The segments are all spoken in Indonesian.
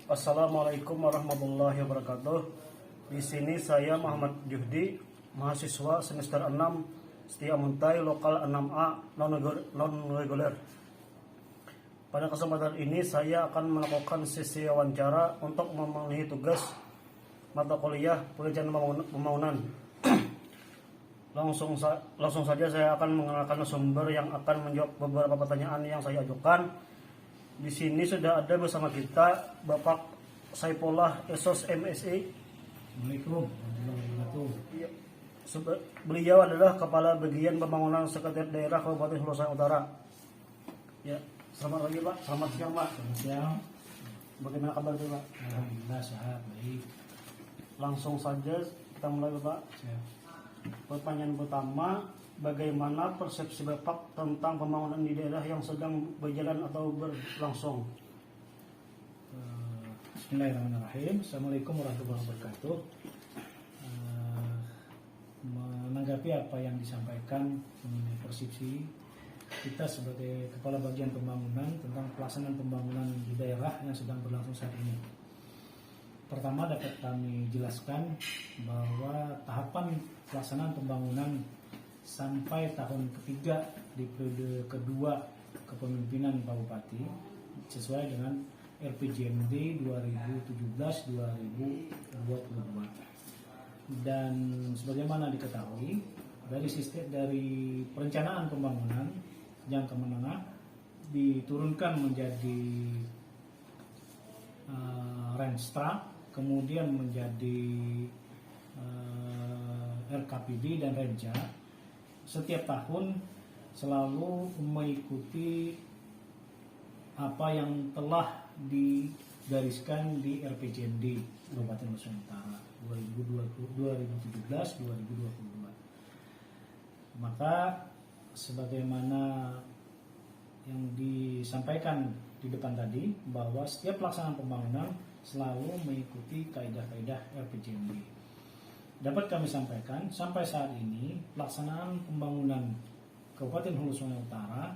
Assalamualaikum warahmatullahi wabarakatuh. Di sini saya Muhammad Juhdi, mahasiswa semester 6 Setia Muntai Lokal 6A non-reguler. Pada kesempatan ini saya akan melakukan sesi wawancara untuk memenuhi tugas mata kuliah Perizinan Pembangunan. Langsung saja saya akan mengenalkan sumber yang akan menjawab beberapa pertanyaan yang saya ajukan. Di sini sudah ada bersama kita Bapak Saifullah Esos MSI. Assalamualaikum warahmatullahi wabarakatuh. Beliau adalah Kepala Bagian Pembangunan Sekretariat Daerah Kabupaten Hulu Sungai Utara. Ya, selamat pagi Pak. Selamat siang Pak. Selamat siang. Bagaimana kabar Pak? Alhamdulillah sehat, baik. Langsung saja kita mulai Pak. Siap. Pertanyaan pertama, bagaimana persepsi Bapak tentang pembangunan di daerah yang sedang berjalan atau berlangsung? Bismillahirrahmanirrahim. Assalamualaikum warahmatullahi wabarakatuh. Menanggapi apa yang disampaikan mengenai persepsi kita sebagai Kepala Bagian Pembangunan tentang pelaksanaan pembangunan di daerah yang sedang berlangsung saat ini. Pertama, dapat kami jelaskan bahwa tahapan pelaksanaan pembangunan sampai tahun ketiga di periode kedua kepemimpinan Pak Bupati sesuai dengan RPJMD 2017-2022. Dan sebagaimana diketahui dari sistem dari perencanaan pembangunan jangka menengah diturunkan menjadi Renstra, kemudian menjadi RKPD dan Renja. Setiap tahun selalu mengikuti apa yang telah digariskan di RPJMD Kabupaten Hulu Sungai Utara 2017-2022. Maka sebagaimana yang disampaikan di depan tadi bahwa setiap pelaksanaan pembangunan selalu mengikuti kaidah-kaidah RPJMD. Dapat kami sampaikan sampai saat ini pelaksanaan pembangunan Kabupaten Hulu Sungai Utara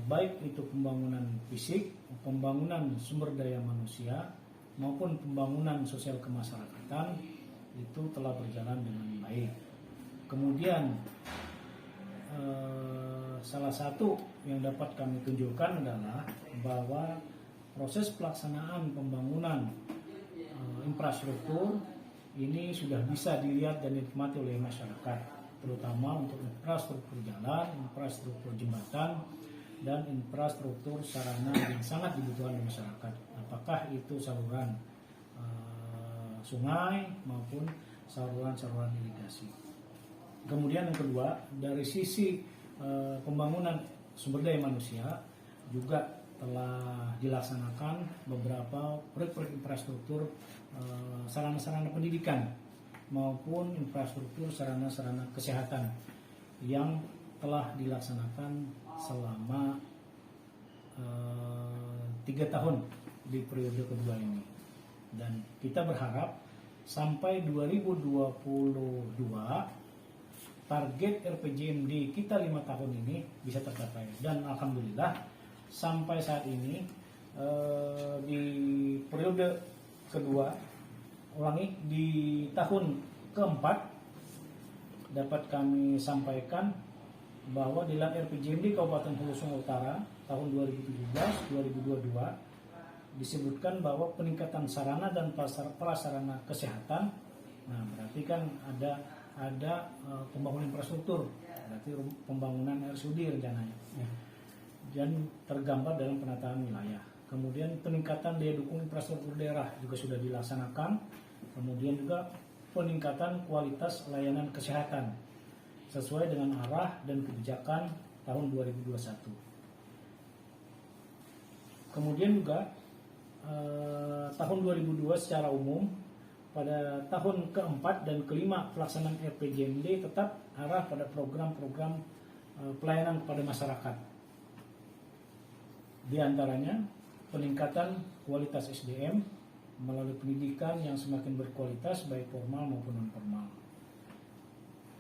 baik itu pembangunan fisik, pembangunan sumber daya manusia maupun pembangunan sosial kemasyarakatan itu telah berjalan dengan baik. Kemudian salah satu yang dapat kami tunjukkan adalah bahwa proses pelaksanaan pembangunan infrastruktur ini sudah bisa dilihat dan dinikmati oleh masyarakat, terutama untuk infrastruktur jalan, infrastruktur jembatan, dan infrastruktur sarana yang sangat dibutuhkan oleh masyarakat. Apakah itu saluran sungai maupun saluran-saluran irigasi. Kemudian yang kedua, dari sisi pembangunan sumber daya manusia juga telah dilaksanakan beberapa proyek-proyek infrastruktur sarana-sarana pendidikan maupun infrastruktur sarana-sarana kesehatan yang telah dilaksanakan selama 3 tahun di periode kedua ini. Dan kita berharap sampai 2022 target RPJMD kita 5 tahun ini bisa tercapai. Dan alhamdulillah sampai saat ini di periode kedua, di tahun keempat dapat kami sampaikan bahwa di dalam RPJMD Kabupaten Hulu Sungai Utara tahun 2017-2022 disebutkan bahwa peningkatan sarana dan prasarana kesehatan. Nah, berarti kan ada pembangunan infrastruktur, berarti pembangunan RSUD rencananya. Dan tergambar dalam penataan wilayah. Kemudian peningkatan daya dukung infrastruktur daerah juga sudah dilaksanakan. Kemudian juga peningkatan kualitas layanan kesehatan sesuai dengan arah dan kebijakan tahun 2021. Kemudian juga tahun 2002 secara umum pada tahun keempat dan kelima pelaksanaan RPJMD tetap arah pada program-program pelayanan kepada masyarakat. Di antaranya peningkatan kualitas SDM melalui pendidikan yang semakin berkualitas baik formal maupun non formal.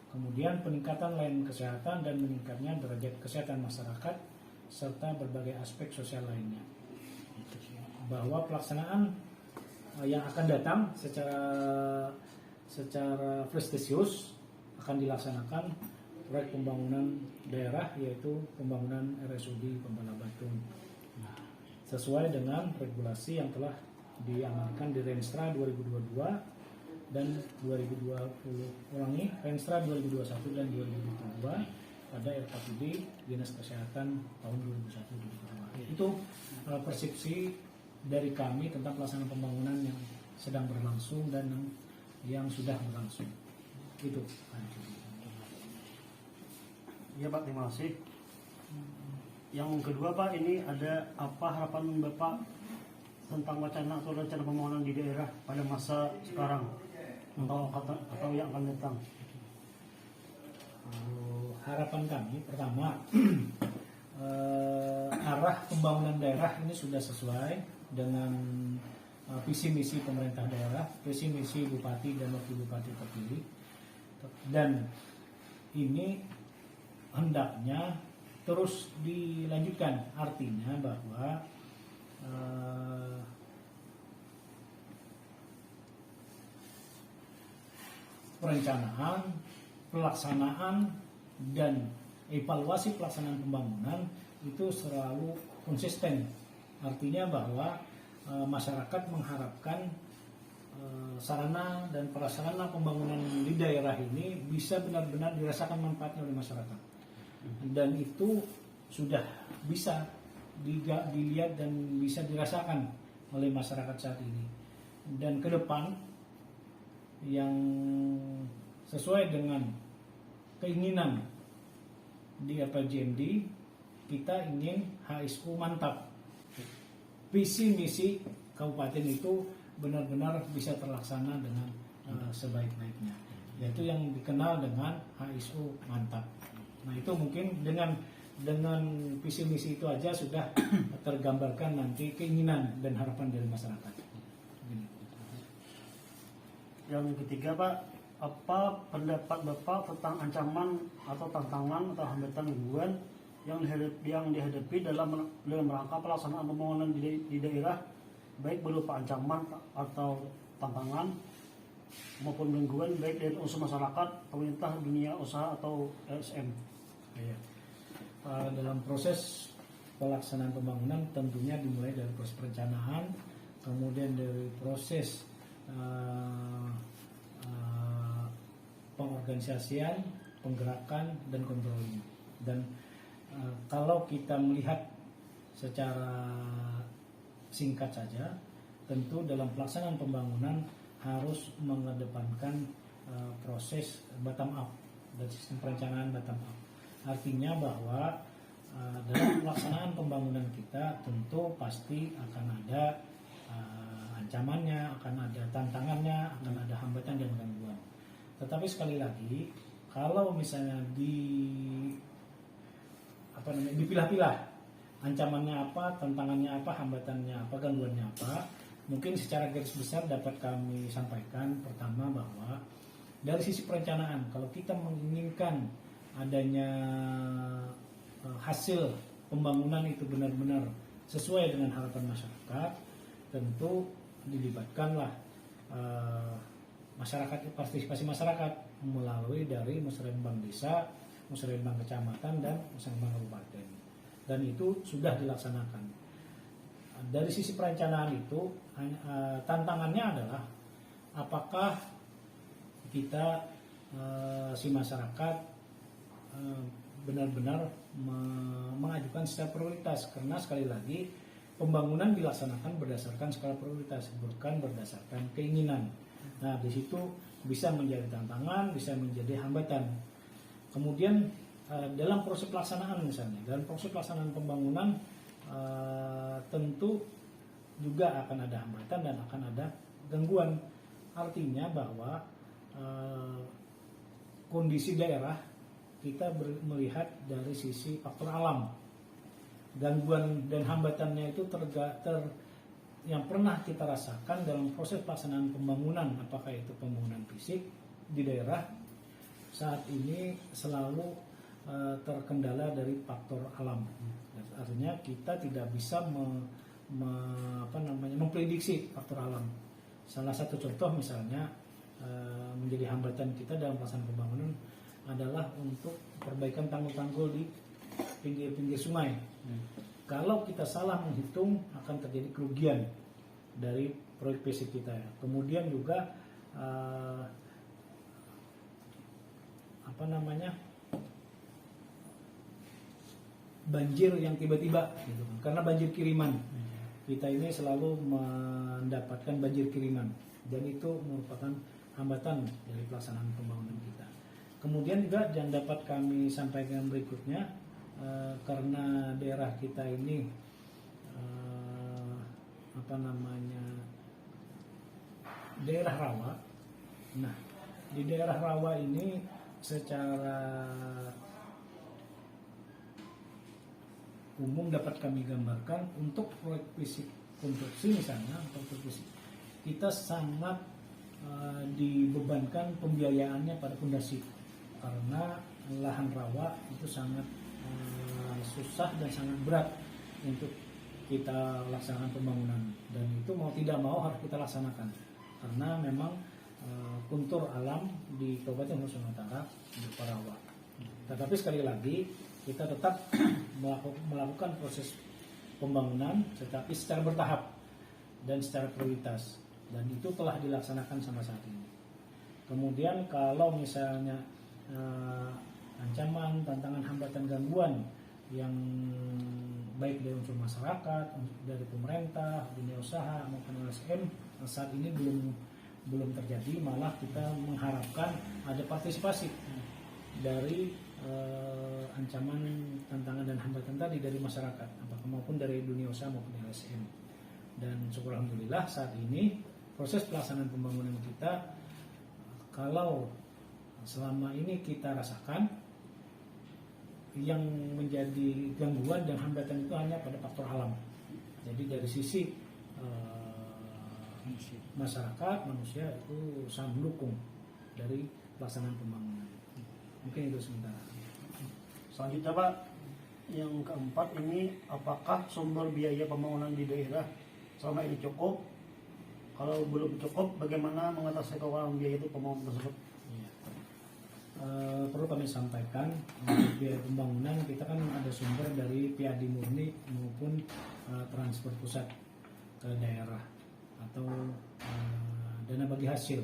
Kemudian peningkatan layanan kesehatan dan meningkatnya derajat kesehatan masyarakat serta berbagai aspek sosial lainnya. bahwa pelaksanaan yang akan datang secara prestisius akan dilaksanakan proyek pembangunan daerah, yaitu pembangunan RSUD Pembala Batu. Nah, sesuai dengan regulasi yang telah diamankan di Renstra 2022 dan 2020, Renstra 2021 dan 2022 pada RKPD Dinas Kesehatan tahun 2001-2022. Itu persepsi dari kami tentang pelaksanaan pembangunan yang sedang berlangsung dan yang sudah berlangsung. Itu. Ya Pak, terima kasih. Yang kedua Pak, ini ada apa harapan Bapak tentang wacana atau rencana pembangunan di daerah pada masa sekarang atau yang akan datang? Harapan kami pertama, arah pembangunan daerah ini sudah sesuai dengan visi misi pemerintah daerah, visi misi bupati dan wakil bupati terpilih, dan ini hendaknya terus dilanjutkan. Artinya bahwa perencanaan, pelaksanaan, dan evaluasi pelaksanaan pembangunan itu selalu konsisten. Artinya bahwa masyarakat mengharapkan sarana dan prasarana pembangunan di daerah ini bisa benar-benar dirasakan manfaatnya oleh masyarakat, dan itu sudah bisa dilihat dan bisa dirasakan oleh masyarakat saat ini. Dan ke depan yang sesuai dengan keinginan di RPJMD, kita ingin HSU mantap. Visi misi kabupaten itu benar-benar bisa terlaksana dengan sebaik-baiknya, yaitu yang dikenal dengan HSU mantap. Nah, itu mungkin dengan visi misi itu aja sudah tergambarkan nanti keinginan dan harapan dari masyarakat. Yang ketiga Pak, apa pendapat Bapak tentang ancaman atau tantangan atau hambatan gangguan yang dihadapi dalam rangka pelaksanaan pembangunan di daerah, baik berupa ancaman atau tantangan maupun gangguan baik dari unsur masyarakat, pemerintah, dunia usaha atau LSM? Ya. Dalam proses pelaksanaan pembangunan tentunya dimulai dari proses perencanaan, kemudian dari proses pengorganisasian, penggerakan, dan kontrolnya. Dan kalau kita melihat secara singkat saja, tentu dalam pelaksanaan pembangunan harus mengedepankan proses bottom up dan sistem perencanaan bottom up. Artinya bahwa dalam pelaksanaan pembangunan kita tentu pasti akan ada ancamannya, akan ada tantangannya, akan ada hambatan dan gangguan. Tetapi sekali lagi, kalau misalnya dipilah-pilah ancamannya apa, tantangannya apa, hambatannya apa, gangguannya apa, mungkin secara garis besar dapat kami sampaikan. Pertama, bahwa dari sisi perencanaan, kalau kita menginginkan adanya hasil pembangunan itu benar-benar sesuai dengan harapan masyarakat, tentu dilibatkanlah masyarakat, partisipasi masyarakat melalui dari musrenbang desa, musrenbang kecamatan, dan musrenbang kabupaten. Dan itu sudah dilaksanakan. Dari sisi perencanaan itu tantangannya adalah apakah kita si masyarakat benar-benar mengajukan secara prioritas, karena sekali lagi pembangunan dilaksanakan berdasarkan skala prioritas, bukan berdasarkan keinginan. Nah, di situ bisa menjadi tantangan, bisa menjadi hambatan. Kemudian dalam proses pelaksanaan, misalnya dalam proses pelaksanaan pembangunan tentu juga akan ada hambatan dan akan ada gangguan. Artinya bahwa kondisi daerah kita melihat dari sisi faktor alam. Gangguan dan hambatannya itu yang pernah kita rasakan dalam proses pelaksanaan pembangunan, apakah itu pembangunan fisik di daerah, saat ini selalu terkendala dari faktor alam. Artinya kita tidak bisa memprediksi faktor alam. Salah satu contoh misalnya menjadi hambatan kita dalam pelaksanaan pembangunan adalah untuk perbaikan tanggul-tanggul di pinggir-pinggir sungai. Kalau kita salah menghitung akan terjadi kerugian dari proyek fisik kita. Kemudian juga banjir yang tiba-tiba gitu. Karena banjir kiriman. Kita ini selalu mendapatkan banjir kiriman dan itu merupakan hambatan dari pelaksanaan pembangunan kita. Kemudian juga yang dapat kami sampaikan berikutnya, karena daerah kita ini daerah rawa. Nah, di daerah rawa ini secara umum dapat kami gambarkan untuk proyek fisik konstruksi misalnya, untuk proyek fisik kita sangat dibebankan pembiayaannya pada fondasi karena lahan rawa itu sangat susah dan sangat berat untuk kita laksanakan pembangunan, dan itu mau tidak mau harus kita laksanakan karena memang kontur alam di Kabupaten Nusa Utara berupa rawa. Tetapi sekali lagi kita tetap melakukan proses pembangunan tetapi secara bertahap dan secara prioritas, dan itu telah dilaksanakan sampai saat ini. Kemudian kalau misalnya ancaman, tantangan, hambatan, gangguan yang baik dari unsur masyarakat, dari pemerintah, dunia usaha maupun LSM saat ini belum terjadi, malah kita mengharapkan ada partisipasi dari ancaman, tantangan dan hambatan tadi dari masyarakat, maupun dari dunia usaha maupun LSM. Dan syukur alhamdulillah saat ini proses pelaksanaan pembangunan kita, kalau selama ini kita rasakan yang menjadi gangguan dan hambatan itu hanya pada faktor alam. Jadi dari sisi masyarakat, manusia itu sangat mendukung dari pelaksanaan pembangunan. Mungkin itu sementara. Selanjutnya Pak, yang keempat ini, apakah sumber biaya pembangunan di daerah selama ini cukup? Kalau belum cukup, bagaimana mengatasi kekurangan biaya itu pembangunan tersebut? Perlu kami sampaikan, biaya pembangunan kita kan ada sumber dari PAD murni maupun transfer pusat ke daerah atau dana bagi hasil.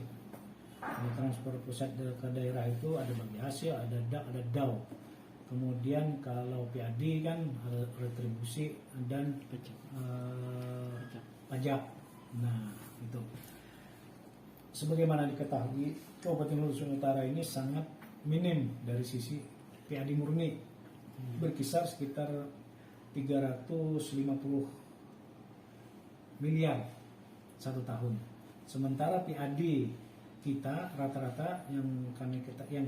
Kalau transfer pusat ke daerah itu ada bagi hasil, ada DAO. Kemudian kalau PAD kan ada retribusi dan pajak. Nah, itu. Sebagaimana diketahui, Kabupaten Nusa Utara ini sangat minim dari sisi PAD murni, berkisar sekitar 350 miliar satu tahun. Sementara PAD kita rata-rata yang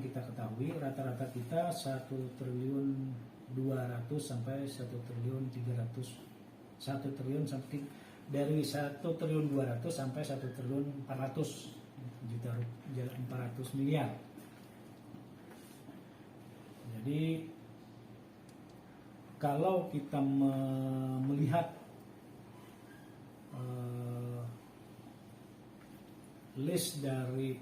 kita ketahui, rata-rata kita 1.200.000.000 sampai 1.300.000.000, 1 triliun sampai dari 1.200.000.000 sampai 1.400.000.000 miliar. Jadi kalau kita melihat list dari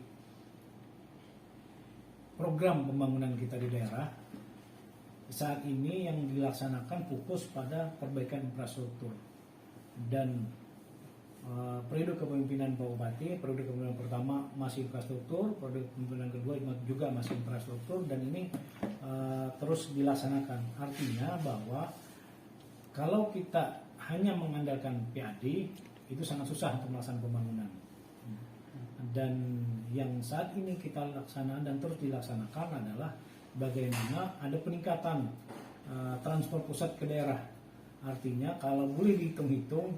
program pembangunan kita di daerah, saat ini yang dilaksanakan fokus pada perbaikan infrastruktur. Dan periode kepemimpinan Pak Bupati, periode kepemimpinan pertama masih infrastruktur, periode kepemimpinan kedua juga masih infrastruktur, dan ini terus dilaksanakan. Artinya bahwa kalau kita hanya mengandalkan PAD itu sangat susah untuk melaksanakan pembangunan. Dan yang saat ini kita laksanakan dan terus dilaksanakan adalah bagaimana ada peningkatan transfer pusat ke daerah. Artinya kalau boleh dihitung-hitung,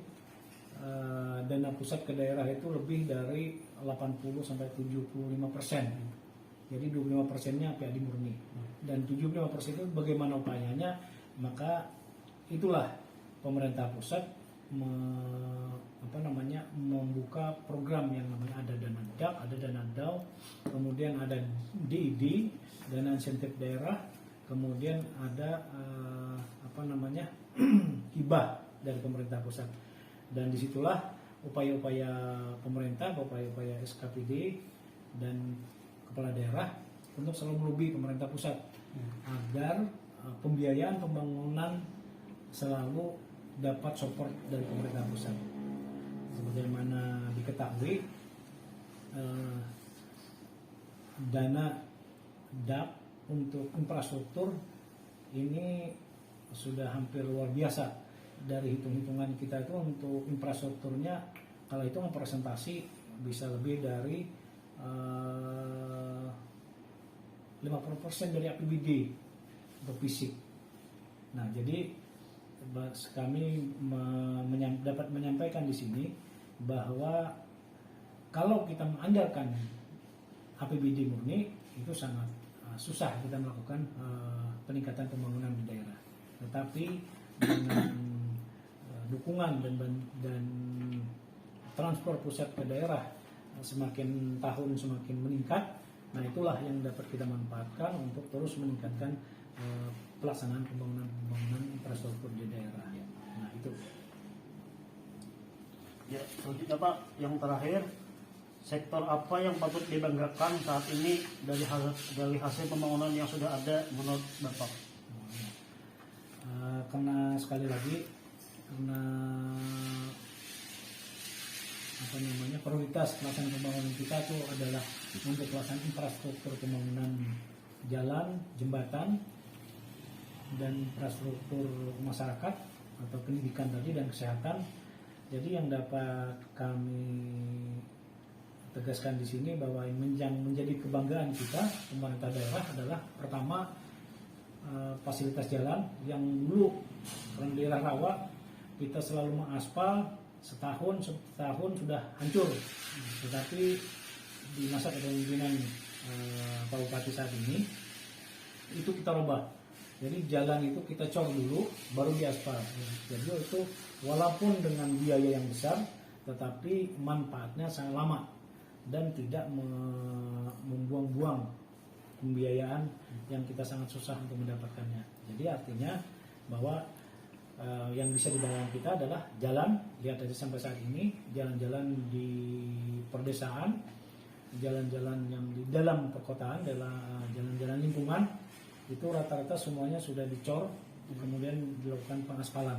dana pusat ke daerah itu lebih dari 80-75%. Jadi 25%-nya PAD murni. Dan 75% itu bagaimana upayanya? Maka itulah pemerintah pusat membuka program yang namanya ada dana DAK, ada dana DAO, kemudian ada DID, dana insentif daerah, kemudian ada hibah dari pemerintah pusat. Dan disitulah upaya-upaya pemerintah, upaya-upaya SKPD dan kepala daerah untuk selalu melobi pemerintah pusat agar pembiayaan pembangunan selalu dapat support dari pemerintah pusat. Sebagaimana diketahui, dana DAP untuk infrastruktur ini sudah hampir luar biasa. Dari hitung-hitungan kita itu untuk infrastrukturnya, kalau hitungan presentasi bisa lebih dari 50% dari APBD untuk fisik. Nah, jadi kami dapat menyampaikan di sini bahwa kalau kita mengandalkan APBD murni itu sangat susah kita melakukan peningkatan pembangunan di daerah. Tetapi dengan dukungan dan transfer pusat ke daerah semakin tahun semakin meningkat, nah itulah yang dapat kita manfaatkan untuk terus meningkatkan pelaksanaan pembangunan infrastruktur di daerah. Nah itu. Ya, selanjutnya Pak, yang terakhir, sektor apa yang patut dibanggakan saat ini dari hasil pembangunan yang sudah ada menurut Bapak? Karena sekali lagi, karena prioritas pelaksanaan pembangunan kita itu adalah untuk pelaksanaan infrastruktur pembangunan jalan, jembatan, dan infrastruktur masyarakat atau pendidikan tadi dan kesehatan. Jadi yang dapat kami tegaskan di sini bahwa yang menjadi kebanggaan kita pemerintah daerah adalah pertama fasilitas jalan yang dulu di daerah rawa kita selalu mengaspal setahun sudah hancur, tetapi di masa kepemimpinan Pak Bupati saat ini itu kita rubah. Jadi jalan itu kita cor dulu baru diaspal. Jadi itu walaupun dengan biaya yang besar tetapi manfaatnya sangat lama dan tidak membuang-buang pembiayaan yang kita sangat susah untuk mendapatkannya. Jadi artinya bahwa yang bisa dibanggakan kita adalah jalan, lihat aja sampai saat ini jalan-jalan di perdesaan, jalan-jalan yang di dalam perkotaan, jalan-jalan lingkungan itu rata-rata semuanya sudah dicor, kemudian dilakukan pengaspalan.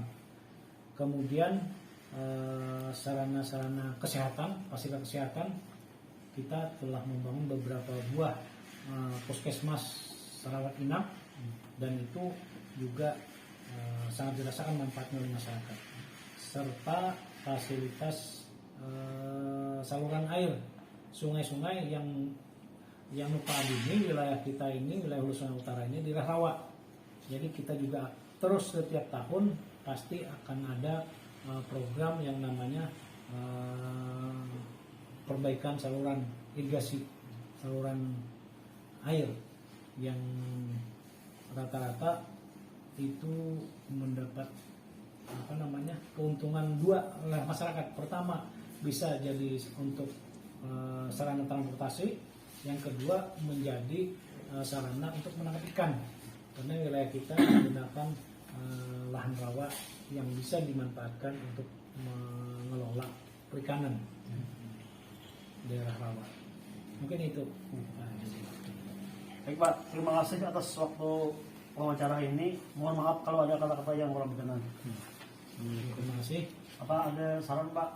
Kemudian sarana-sarana kesehatan, fasilitas kesehatan, kita telah membangun beberapa buah puskesmas rawat inap dan itu juga sangat dirasakan manfaatnya oleh masyarakat, serta fasilitas saluran air sungai-sungai yang notabene wilayah kita ini, wilayah Hulu Sungai Utara ini di rawa. Jadi kita juga terus setiap tahun pasti akan ada program yang namanya perbaikan saluran irigasi, saluran air yang rata-rata itu mendapat keuntungan dua oleh masyarakat. Pertama bisa jadi untuk sarana transportasi, yang kedua menjadi sarana untuk menangkap ikan karena wilayah kita menggunakan lahan rawa yang bisa dimanfaatkan untuk mengelola perikanan daerah rawa. Mungkin itu. Baik Pak, terima kasih atas waktu wawancara ini. Mohon maaf kalau ada kata-kata yang kurang berkenan. Terima kasih. Apa ada saran Pak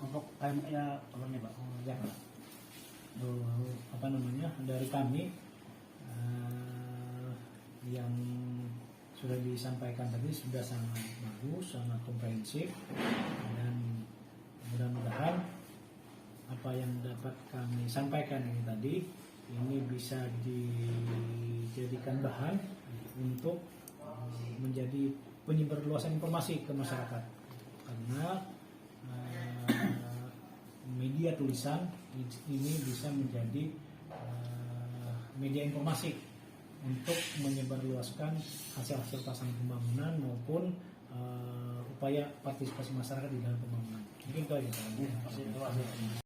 untuk time-nya apa nih Pak? Ya, dari kami yang sudah disampaikan tadi sudah sangat bagus, sangat komprehensif, dan mudah-mudahan apa yang dapat kami sampaikan ini tadi ini bisa dijadikan bahan untuk menjadi penyebar luasan informasi ke masyarakat, karena media tulisan ini bisa menjadi media informasi untuk menyebarluaskan hasil-hasil pelaksanaan pembangunan maupun upaya partisipasi masyarakat di dalam pembangunan. Mungkin itu aja.